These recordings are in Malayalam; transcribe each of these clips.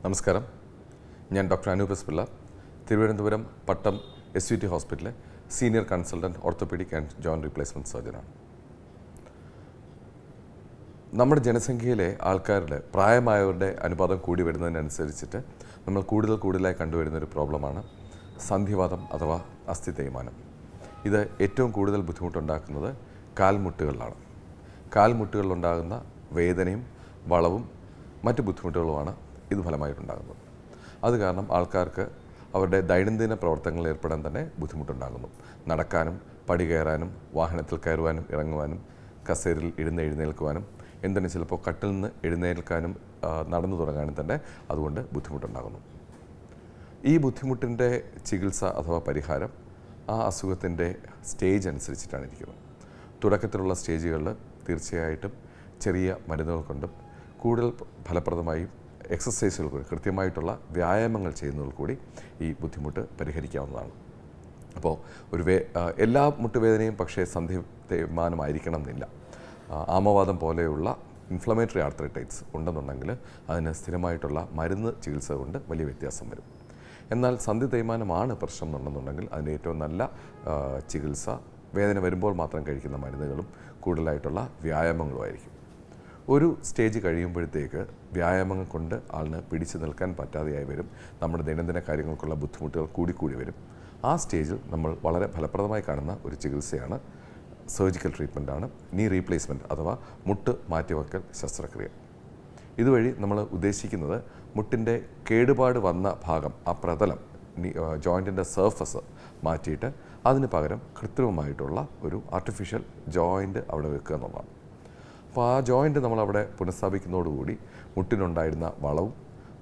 നമസ്കാരം. ഞാൻ doctor Anoop S Pillai, Thiruvananthapuram Pattom SVT ഹോസ്പിറ്റലിലെ senior consultant orthopaedic and joint replacement സർജനാണ്. നമ്മുടെ ജനസംഖ്യയിലെ ആൾക്കാരുടെ പ്രായമായവരുടെ അനുപാതം കൂടി വരുന്നതിനനുസരിച്ചിട്ട് നമ്മൾ കൂടുതലായി കണ്ടുവരുന്നൊരു പ്രോബ്ലമാണ് സന്ധിവാതം അഥവാ അസ്ഥി തേയ്മാനം. ഇത് ഏറ്റവും കൂടുതൽ ബുദ്ധിമുട്ടുണ്ടാക്കുന്നത് കാൽമുട്ടുകളിലാണ്. കാൽമുട്ടുകളിലുണ്ടാകുന്ന വേദനയും വളവും മറ്റ് ബുദ്ധിമുട്ടുകളുമാണ് ഇത് ഫലമായിട്ടുണ്ടാകുന്നത്. അത് കാരണം ആൾക്കാർക്ക് അവരുടെ ദൈനംദിന പ്രവർത്തനങ്ങളിൽ ഏർപ്പെടാൻ തന്നെ ബുദ്ധിമുട്ടുണ്ടാകുന്നു. നടക്കാനും പടി കയറാനും വാഹനത്തിൽ കയറുവാനും ഇറങ്ങുവാനും കസേരയിൽ എഴുന്നേൽക്കുവാനും എന്തിനും ചിലപ്പോൾ കട്ടിൽ നിന്ന് എഴുന്നേൽക്കാനും നടന്നു തുടങ്ങാനും തന്നെ അതുകൊണ്ട് ബുദ്ധിമുട്ടുണ്ടാകുന്നു. ഈ ബുദ്ധിമുട്ടിൻ്റെ ചികിത്സ അഥവാ പരിഹാരം ആ അസുഖത്തിൻ്റെ സ്റ്റേജ് അനുസരിച്ചിട്ടാണ് ഇരിക്കുന്നത്. തുടക്കത്തിലുള്ള സ്റ്റേജുകളിൽ തീർച്ചയായിട്ടും ചെറിയ മരുന്നുകൾ കൊണ്ടും കൂടുതൽ ഫലപ്രദമായും എക്സസൈസുകൾ കൂടി കൃത്യമായിട്ടുള്ള വ്യായാമങ്ങൾ ചെയ്യുന്നതിൽ കൂടി ഈ ബുദ്ധിമുട്ട് പരിഹരിക്കാവുന്നതാണ്. അപ്പോൾ എല്ലാ മുട്ടുവേദനയും പക്ഷേ സന്ധി തേയ്മാനമായിരിക്കണം എന്നില്ല. ആമവാദം പോലെയുള്ള ഇൻഫ്ലമേറ്ററി ആർത്രൈറ്റൈറ്റ്സ് ഉണ്ടെന്നുണ്ടെങ്കിൽ അതിന് സ്ഥിരമായിട്ടുള്ള മരുന്ന് ചികിത്സ കൊണ്ട് വലിയ വ്യത്യാസം വരും. എന്നാൽ സന്ധി തേയ്മാനമാണ് പ്രശ്നം എന്നുണ്ടെന്നുണ്ടെങ്കിൽ അതിൻ്റെ ഏറ്റവും നല്ല ചികിത്സ വേദന വരുമ്പോൾ മാത്രം കഴിക്കുന്ന മരുന്നുകളും കൂടുതലായിട്ടുള്ള വ്യായാമങ്ങളുമായിരിക്കും. ഒരു സ്റ്റേജ് കഴിയുമ്പോഴത്തേക്ക് വ്യായാമങ്ങൾ കൊണ്ട് ആളിന് പിടിച്ചു നിൽക്കാൻ പറ്റാതെയായി വരും. നമ്മുടെ ദൈനംദിന കാര്യങ്ങൾക്കുള്ള ബുദ്ധിമുട്ടുകൾ കൂടി വരും. ആ സ്റ്റേജിൽ നമ്മൾ വളരെ ഫലപ്രദമായി കാണുന്ന ഒരു ചികിത്സയാണ് സർജിക്കൽ ട്രീറ്റ്മെൻറ്റാണ് നീ റീപ്ലേസ്മെൻറ്റ് അഥവാ മുട്ട് മാറ്റിവെക്കൽ ശസ്ത്രക്രിയ. ഇതുവഴി നമ്മൾ ഉദ്ദേശിക്കുന്നത് മുട്ടിൻ്റെ കേടുപാട് വന്ന ഭാഗം, ആ പ്രതലം, ജോയിൻറ്റിൻ്റെ സർഫസ് മാറ്റിയിട്ട് അതിന് പകരം കൃത്രിമമായിട്ടുള്ള ഒരു ആർട്ടിഫിഷ്യൽ ജോയിൻറ്റ് അവിടെ വെക്കുക എന്നുള്ളതാണ്. അപ്പോൾ ആ ജോയിൻറ്റ് നമ്മളവിടെ പുനഃസ്ഥാപിക്കുന്നതോടുകൂടി മുട്ടിനുണ്ടായിരുന്ന വളവും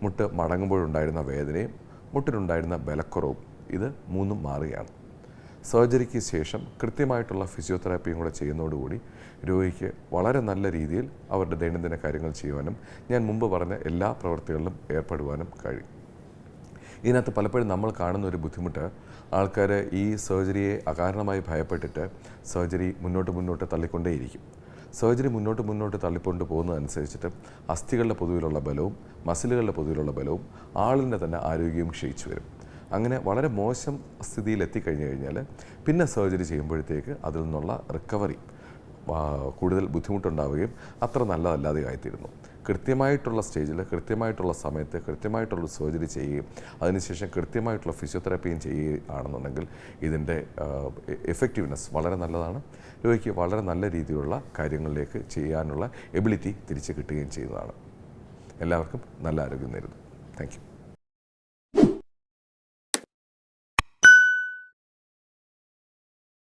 മുട്ട് മടങ്ങുമ്പോഴുണ്ടായിരുന്ന വേദനയും മുട്ടിനുണ്ടായിരുന്ന ബലക്കുറവും ഇത് മൂന്നും മാറുകയാണ്. സർജറിക്ക് ശേഷം കൃത്യമായിട്ടുള്ള ഫിസിയോതെറാപ്പിയും കൂടെ ചെയ്യുന്നതോടുകൂടി രോഗിക്ക് വളരെ നല്ല രീതിയിൽ അവരുടെ ദൈനംദിന കാര്യങ്ങൾ ചെയ്യുവാനും ഞാൻ മുമ്പ് പറഞ്ഞ എല്ലാ പ്രവൃത്തികളിലും ഏർപ്പെടുവാനും കഴിയും. ഇതിനകത്ത് പലപ്പോഴും നമ്മൾ കാണുന്ന ഒരു ബുദ്ധിമുട്ട്, ആൾക്കാർ ഈ സർജറിയെ അകാരണമായി ഭയപ്പെട്ടിട്ട് സർജറി മുന്നോട്ട് തള്ളിക്കൊണ്ടേയിരിക്കും. സർജറി മുന്നോട്ട് തള്ളിക്കൊണ്ട് പോകുന്നതനുസരിച്ചിട്ട് അസ്ഥികളുടെ പൊതുവിലുള്ള ബലവും മസിലുകളുടെ പൊതുവിലുള്ള ബലവും ആളിൻ്റെ തന്നെ ആരോഗ്യവും ക്ഷയിച്ചു വരും. അങ്ങനെ വളരെ മോശം സ്ഥിതിയിൽ എത്തിക്കഴിഞ്ഞു കഴിഞ്ഞാൽ പിന്നെ സർജറി ചെയ്യുമ്പോഴത്തേക്ക് അതിൽ നിന്നുള്ള റിക്കവറി കൂടുതൽ ബുദ്ധിമുട്ടുണ്ടാവുകയും അത്ര നല്ലതല്ലാതെ ആയിത്തീരുന്നു. കൃത്യമായിട്ടുള്ള സ്റ്റേജിൽ കൃത്യമായിട്ടുള്ള സമയത്ത് കൃത്യമായിട്ടുള്ള സർജറി ചെയ്യുകയും അതിനുശേഷം കൃത്യമായിട്ടുള്ള ഫിസിയോതെറാപ്പിയും ചെയ്യുകയാണെന്നുണ്ടെങ്കിൽ ഇതിൻ്റെ എഫക്റ്റീവ്നെസ് വളരെ നല്ലതാണ്. രോഗിക്ക് വളരെ നല്ല രീതിയിലുള്ള കാര്യങ്ങളിലേക്ക് ചെയ്യാനുള്ള എബിലിറ്റി തിരിച്ച് കിട്ടുകയും ചെയ്യുന്നതാണ്. എല്ലാവർക്കും നല്ല ആരോഗ്യം നേരുന്നു. Thank you.